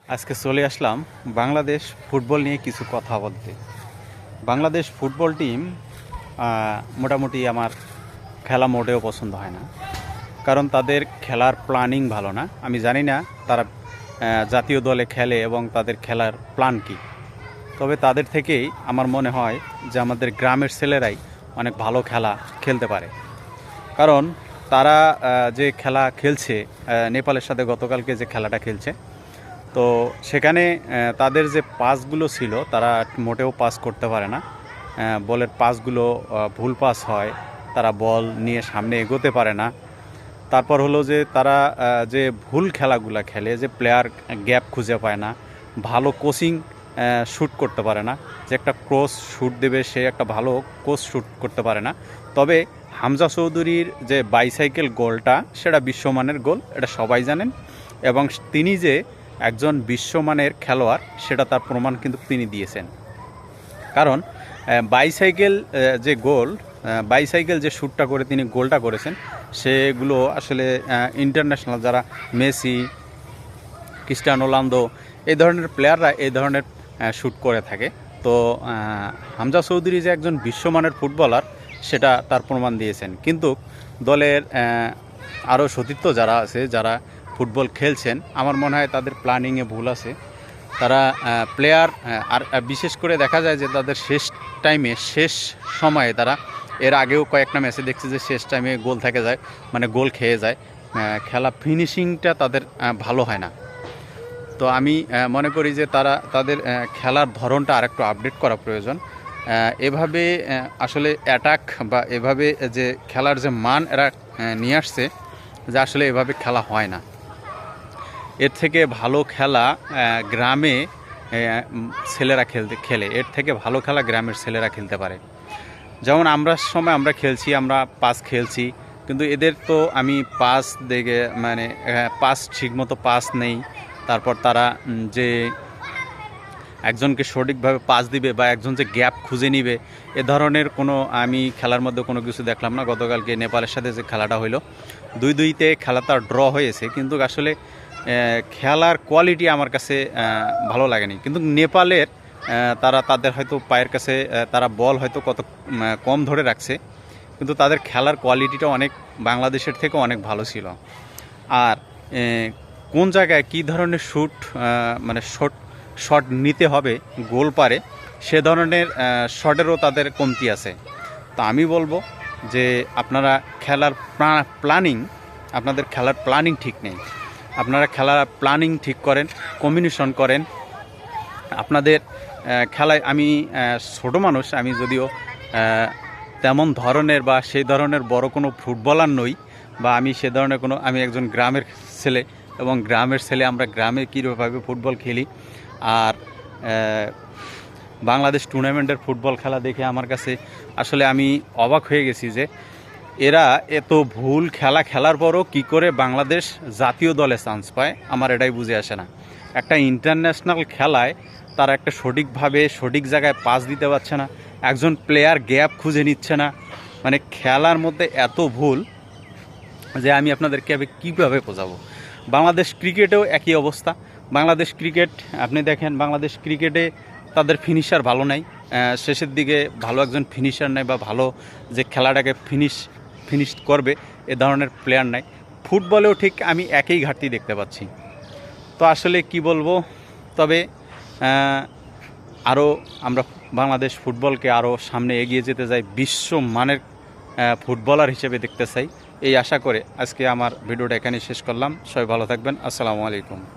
আজকে চলে আসলাম বাংলাদেশ ফুটবল নিয়ে কিছু কথা বলতে। বাংলাদেশ ফুটবল টিম মোটামুটি আমার খেলা মোটেও পছন্দ হয় না, কারণ তাদের খেলার প্ল্যানিং ভালো না। আমি জানি না তারা জাতীয় দলে খেলে এবং তাদের খেলার প্ল্যান কী। তবে তাদের থেকেই আমার মনে হয় যে আমাদের গ্রামের ছেলেরাই অনেক ভালো খেলা খেলতে পারে, কারণ তারা যে খেলা খেলছে নেপালের সাথে গতকালকে যে খেলাটা খেলছে, তো সেখানে তাদের যে পাসগুলো ছিল তারা মোটেও পাস করতে পারে না। বলের পাসগুলো ভুল পাস হয়, তারা বল নিয়ে সামনে এগোতে পারে না। তারপর হলো যে তারা যে ভুল খেলাগুলো খেলে, যে প্লেয়ার গ্যাপ খুঁজে পায় না, ভালো কোচিং শ্যুট করতে পারে না, যে একটা ক্রস শ্যুট দেবে সে একটা ভালো কোচ শ্যুট করতে পারে না। তবে হামজা চৌধুরীর যে বাইসাইকেল গোলটা, সেটা বিশ্বমানের গোল, এটা সবাই জানেন। এবং তিনি যে একজন বিশ্বমানের খেলোয়াড় সেটা তার প্রমাণ কিন্তু তিনি দিয়েছেন। কারণ বাইসাইকেল যে গোল, বাইসাইকেল যে শ্যুটটা করে তিনি গোলটা করেছেন, সেগুলো আসলে ইন্টারন্যাশনাল যারা মেসি, ক্রিস্টিয়ানো রোনালদো এই ধরনের প্লেয়াররা এই ধরনের শ্যুট করে থাকে। তো হামজা চৌধুরী যে একজন বিশ্বমানের ফুটবলার সেটা তার প্রমাণ দিয়েছেন। কিন্তু দলের আরও সতীর্থ যারা আছে, যারা ফুটবল খেলছেন, আমার মনে হয় তাদের প্ল্যানিংয়ে ভুল আছে। তারা প্লেয়ার আর বিশেষ করে দেখা যায় যে তাদের শেষ সময়ে তারা এর আগেও কয়েকটা ম্যাচে দেখছি যে শেষ টাইমে গোল থেকে যায়, মানে গোল খেয়ে যায়। খেলা ফিনিশিংটা তাদের ভালো হয় না। তো আমি মনে করি যে তাদের খেলার ধরনটা আরেকটু আপডেট করা প্রয়োজন। এভাবে আসলে অ্যাটাক বা এভাবে যে খেলার যে মান এরা নিয়ে আসছে, যে আসলে এভাবে খেলা হয় না। এর থেকে ভালো খেলা গ্রামে ছেলেরা খেলে, এর থেকে ভালো খেলা গ্রামের ছেলেরা খেলতে পারে। যেমন আমরা খেলছি, আমরা পাস খেলছি, কিন্তু এদের তো আমি পাস দেখে মানে পাস ঠিকমতো পাস নেই। তারপর তারা যে একজনকে সঠিকভাবে পাস দিবে বা একজন যে গ্যাপ খুঁজে নিবে, এ ধরনের কোনো আমি খেলার মধ্যে কোনো কিছু দেখলাম না। গতকালকে নেপালের সাথে যে খেলাটা হইলো, 2-2 খেলাটা ড্র হয়েছে, কিন্তু আসলে খেলার কোয়ালিটি আমার কাছে ভালো লাগেনি। কিন্তু নেপালের তাদের হয়তো পায়ের কাছে তারা বল হয়তো কত কম ধরে রাখছে, কিন্তু তাদের খেলার কোয়ালিটিটা অনেক বাংলাদেশের থেকে অনেক ভালো ছিল। আর কোন জায়গায় কী ধরনের মানে শট নিতে হবে গোল পারে, সে ধরনের শটেরও তাদের কমতি আছে। তো আমি বলবো যে আপনারা আপনাদের খেলার প্ল্যানিং ঠিক নেই। আপনারা খেলার প্ল্যানিং ঠিক করেন, কম্বিনেশন করেন। আপনাদের খেলায় আমি ছোটো মানুষ, আমি যদিও তেমন ধরনের বা সেই ধরনের বড় কোনো ফুটবলার নই, বা আমি সে ধরনের আমি একজন গ্রামের ছেলে, এবং গ্রামের ছেলে আমরা গ্রামে কীভাবে ফুটবল খেলি। আর বাংলাদেশ টুর্নামেন্টের ফুটবল খেলা দেখে আমার কাছে আসলে আমি অবাক হয়ে গেছি যে এরা এত ভুল খেলা খেলার পরও কী করে বাংলাদেশ জাতীয় দলে চান্স পায়, আমার এটাই বুঝে আসে না। একটা ইন্টারন্যাশনাল খেলায় তারা একটা সঠিকভাবে সঠিক জায়গায় পাস দিতে পারছে না, একজন প্লেয়ার গ্যাপ খুঁজে নিচ্ছে না, মানে খেলার মধ্যে এত ভুল যে আমি আপনাদেরকে কীভাবে বোঝাবো। বাংলাদেশ ক্রিকেটেও একই অবস্থা। বাংলাদেশ ক্রিকেট আপনি দেখেন, বাংলাদেশ ক্রিকেটে তাদের ফিনিশার ভালো নাই, শেষের দিকে ভালো একজন ফিনিশার নাই, বা ভালো যে খেলাটাকে ফিনিশ করবে এ ধরনের প্লেয়ার নাই। ফুটবলেও ঠিক আমি একই ঘাটতি দেখতে পাচ্ছি। তো আসলে কি বলবো, তবে আরও আমরা বাংলাদেশ ফুটবলকে আরও সামনে এগিয়ে যেতে চাই, বিশ্বমানের ফুটবলার হিসেবে দেখতে চাই। এই আশা করে আজকে আমার ভিডিওটা এখানে শেষ করলাম। সবাই ভালো থাকবেন। আসসালামু আলাইকুম।